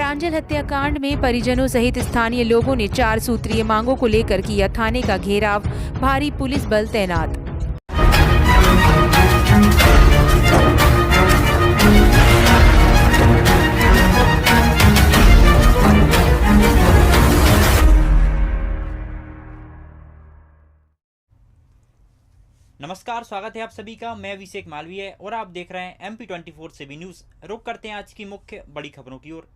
प्रांजल हत्याकांड में परिजनों सहित स्थानीय लोगों ने 4 सूत्रीय मांगों को लेकर किया थाने का घेराव, भारी पुलिस बल तैनात। नमस्कार, स्वागत है आप सभी का। मैं अभिषेक मालवीय और आप देख रहे हैं MP24 सेबी न्यूज। रुक करते हैं आज की मुख्य बड़ी खबरों की ओर।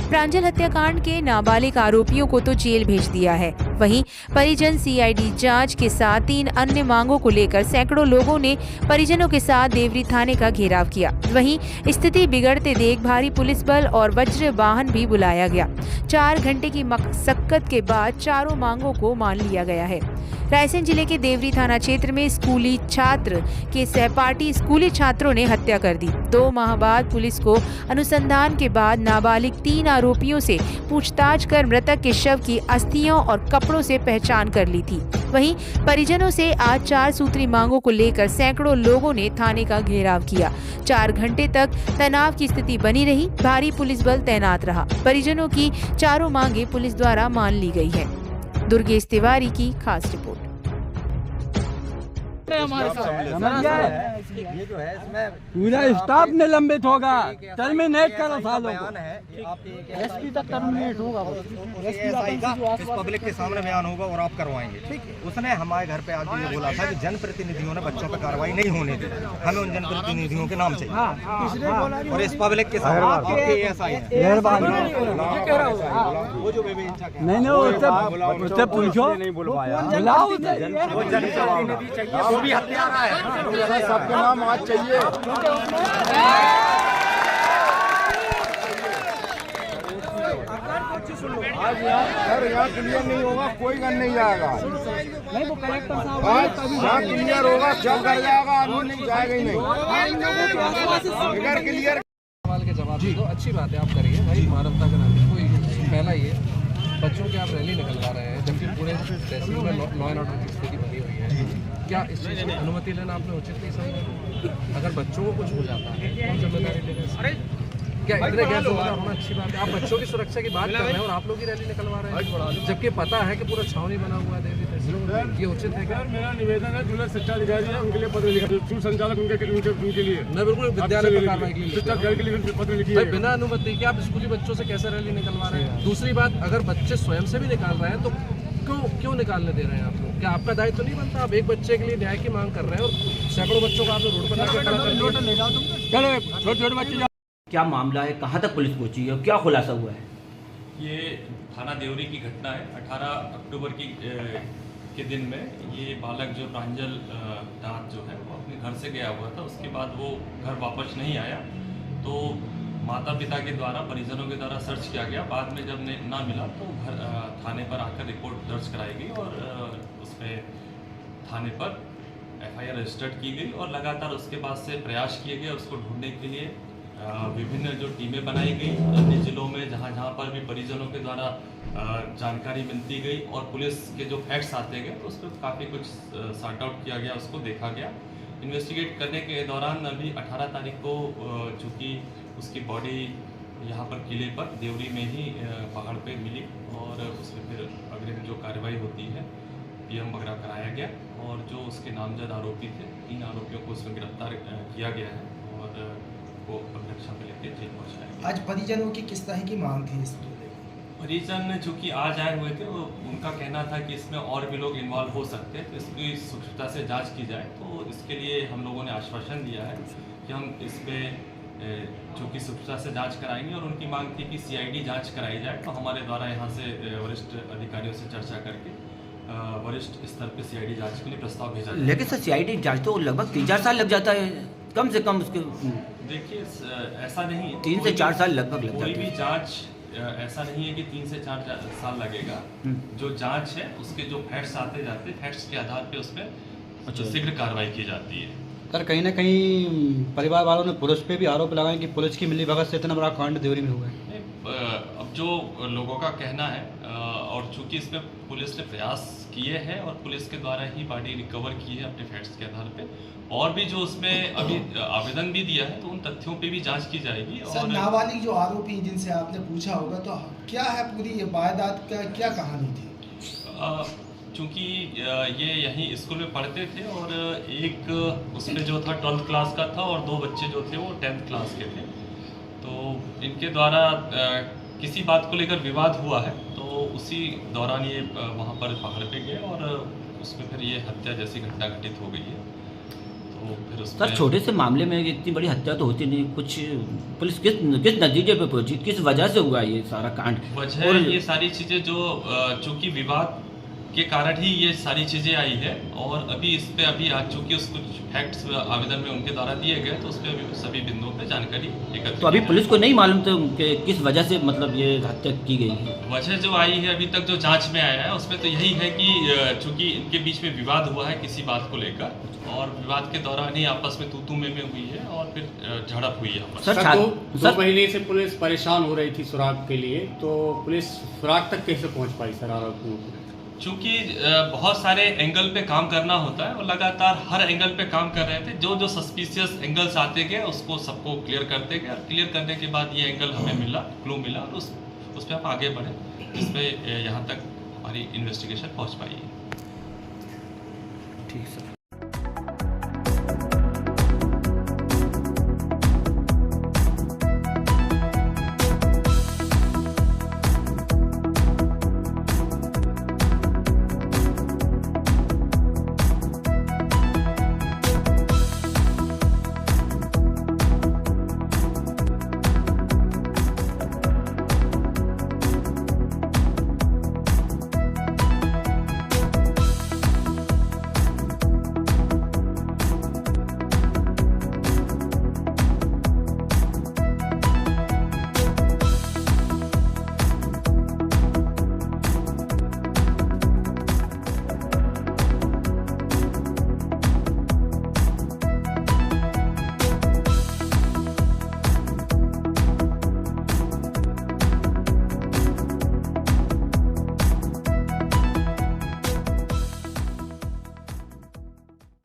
प्रांजल हत्याकांड के नाबालिग आरोपियों को तो जेल भेज दिया है, वहीं परिजन सीआईडी जांच के साथ 3 अन्य मांगों को लेकर सैकड़ों लोगों ने परिजनों के साथ देवरी थाने का घेराव किया। वहीं स्थिति बिगड़ते देख भारी पुलिस बल और वज्र वाहन भी बुलाया गया। 4 घंटे की मशक्कत के बाद चारों मांगों को मान लिया गया है। रायसेन जिले के देवरी थाना क्षेत्र में स्कूली छात्र के सहपाठी स्कूली छात्रों ने हत्या कर दी। 2 माह बाद पुलिस को अनुसंधान के बाद नाबालिग 3 आरोपियों से पूछताछ कर मृतक के शव की अस्थियों और कपड़ों से पहचान कर ली थी। वहीं परिजनों से आज 4 सूत्री मांगों को लेकर सैकड़ों लोगों ने थाने का घेराव किया। 4 घंटे तक तनाव की स्थिति बनी रही, भारी पुलिस बल तैनात रहा। परिजनों की चारों मांगे पुलिस द्वारा मान ली गई है। दुर्गेश तिवारी की खास रिपोर्ट। ये जो है इसमें पूरा स्टाफ निलंबित होगा, टर्मिनेट करो सालों को। एसपी तक टर्मिनेट होगा। इस पब्लिक के सामने बयान होगा और आप करवाएंगे, ठीक है। उसने हमारे घर पे आके ये बोला था कि जनप्रतिनिधियों ने बच्चों पर कार्रवाई नहीं होने दी, हमें उन जनप्रतिनिधियों के नाम चाहिए। और इस पब्लिक के सामने वो जो नहीं उससे पूछो, नहीं बोल पाया, वो भी हत्यारा है, सबके नाम आज चाहिए। आज यहाँ क्लियर नहीं होगा, कोई गन नहीं जाएगा। नहीं वो कलेक्टर साहब आज यहाँ क्लियर होगा, जब कर जाएगा आदमी नहीं जाएगा ही नहीं। अगर क्लियर सवाल के जवाब दो, अच्छी बात है, आप करिए भाई, मानवता का नाम कोई। पहला ये बच्चों की आप रैली निकलवा रहे हैं जबकि पूरे तहसील में लॉ एंड ऑर्डर की स्थिति बनी हुई है, क्या इस चीज़ की अनुमति लेना आपने उचित नहीं समझा? अगर बच्चों को कुछ हो जाता है तो जिम्मेदारी लेना, क्या इतने गैर जिम्मेदार होना अच्छी बात है? आप बच्चों की सुरक्षा की बात कर रहे हैं और आप लोग की रैली निकलवा रहे हैं जबकि पता है कि पूरा छावनी बना हुआ है देवी तहसील। ये उचित है क्या? मेरा निवेदन है जिला शिक्षा अधिकारी है उनके लिए पत्र लिखा, स्कूल संचालक उनके लिए मैं बिल्कुल विद्यालय पर कार्रवाई के लिए शिक्षा के लिए पत्र लिखी है। बिना अनुमति के आप स्कूली बच्चों से कैसे रैली निकलवा रहे हैं? दूसरी बात, अगर बच्चे स्वयं से भी निकाल रहे हैं तो क्यों निकालने दे रहे हैं आप लोग? क्या आपका दायित्व नहीं बनता? आप एक बच्चे के लिए न्याय की मांग कर रहे हैं और सैकड़ों बच्चों को आप रोड पर लाकर खड़ा कर दिया। चलो छोटे बच्चे। क्या मामला है, कहाँ तक पुलिस पहुंची है और क्या खुलासा हुआ है? ये थाना देवरी की घटना है। 18 अक्टूबर के दिन में ये बालक जो प्रांजल दास जो है वो अपने घर से गया हुआ था, उसके बाद वो घर वापस नहीं आया तो माता पिता के द्वारा, परिजनों के द्वारा सर्च किया गया। बाद में जब ना मिला तो घर थाने पर आकर रिपोर्ट दर्ज कराई गई और उसमें थाने पर FIR रजिस्टर्ड की गई और लगातार उसके बाद से प्रयास किए गए उसको ढूंढने के लिए। विभिन्न जो टीमें बनाई गई अन्य जिलों में जहाँ पर भी परिजनों के द्वारा जानकारी मिलती गई और पुलिस के जो फैक्ट्स आते गए तो उस पर काफ़ी कुछ सॉर्ट आउट किया गया, उसको देखा गया। इन्वेस्टिगेट करने के दौरान अभी 18 तारीख को चूँकि उसकी बॉडी यहाँ पर किले पर देवरी में ही पहाड़ पे मिली और उसमें फिर अग्रिम जो कार्रवाई होती है PM वगैरह कराया गया और जो उसके नामजद आरोपी थे 3 आरोपियों को उसमें गिरफ्तार किया गया है और को रक्षा में लेकर जेल पहुँचाया गया। आज परिजनों की किस तरह की मांग थी? परिजन चूँकि आज आए हुए थे, उनका कहना था कि इसमें और भी लोग इन्वॉल्व हो सकते हैं तो इसकी सूक्ष्मता से जांच की जाए। तो इसके लिए हम लोगों ने आश्वासन दिया है कि हम इसमें चूँकि सूक्ष्मता से जांच कराएंगे और उनकी मांग थी कि CID जांच कराई जाए तो हमारे द्वारा यहाँ से वरिष्ठ अधिकारियों से चर्चा करके वरिष्ठ स्तर पर CID जांच के लिए प्रस्ताव भेजा। लेकिन सर CID जांच तो लगभग 3-4 साल लग जाता है, कम से कम उसके। देखिए ऐसा नहीं, 3 से 4 साल लगभग लग जाता है। कोई भी जांच ऐसा नहीं है कि 3 से 4 साल लगेगा। जो जांच है उसके जो फैक्ट्स आते जाते फैक्ट्स के आधार पे उसमें शीघ्र कार्रवाई की जाती है। सर कहीं ना कहीं परिवार वालों ने पुलिस पे भी आरोप लगाए कि पुलिस की मिलीभगत से इतना बड़ा कांड देवरी में हुआ है। अब जो लोगों का कहना है और चूंकि इसमें पुलिस ने प्रयास किए हैं और पुलिस के द्वारा ही बॉडी रिकवर की है अपने फैक्ट्स के आधार पे, और भी जो उसमें अभी आवेदन भी दिया है तो उन तथ्यों पे भी जांच की जाएगी। सर, और नाबालिग जो आरोपी जिनसे आपने पूछा होगा, तो क्या है पूरी ये वारदात का क्या कहानी थी? चूँकि ये यहीं स्कूल में पढ़ते थे और एक उसमें जो था 12th क्लास का था और 2 बच्चे जो थे वो 10th क्लास के थे। तो इनके द्वारा किसी बात को लेकर विवाद हुआ है, तो उसी दौरान ये वहाँ पर पहाड़ पे गए और उसमें फिर ये हत्या जैसी घटना घटित हो गई है। तो फिर उस सर, छोटे से मामले में इतनी बड़ी हत्या तो होती नहीं, कुछ पुलिस किस नतीजे पे पहुंची, किस वजह से हुआ ये सारा कांड? वजह और ये सारी चीज़ें जो चूँकि विवाद के कारण ही ये सारी चीज़ें आई है, और अभी इस पे अभी आज चूँकि उस कुछ फैक्ट्स आवेदन में उनके द्वारा दिए गए तो उस पर अभी सभी बिंदुओं पे जानकारी एकत्र। तो अभी पुलिस को नहीं मालूम था कि किस वजह से मतलब ये हत्या की गई है? वजह जो आई है अभी तक जो जांच में आया है उसमें तो यही है कि चूँकि इनके बीच में विवाद हुआ है किसी बात को लेकर, और विवाद के दौरान ही आपस में तू में हुई है और फिर झड़प हुई है आपस में। सर, दो महीने से पुलिस परेशान हो रही थी सुराग के लिए, तो पुलिस सुराग तक कैसे पहुंच पाई सर आरोपियों को? चूँकि बहुत सारे एंगल पे काम करना होता है और लगातार हर एंगल पे काम कर रहे थे। जो सस्पिशियस एंगल्स आते गए उसको सबको क्लियर करते गए, और क्लियर करने के बाद ये एंगल हमें मिला, क्लू मिला, और उस पर हम आगे बढ़े, जिसमें यहाँ तक हमारी इन्वेस्टिगेशन पहुँच पाई है। ठीक सर।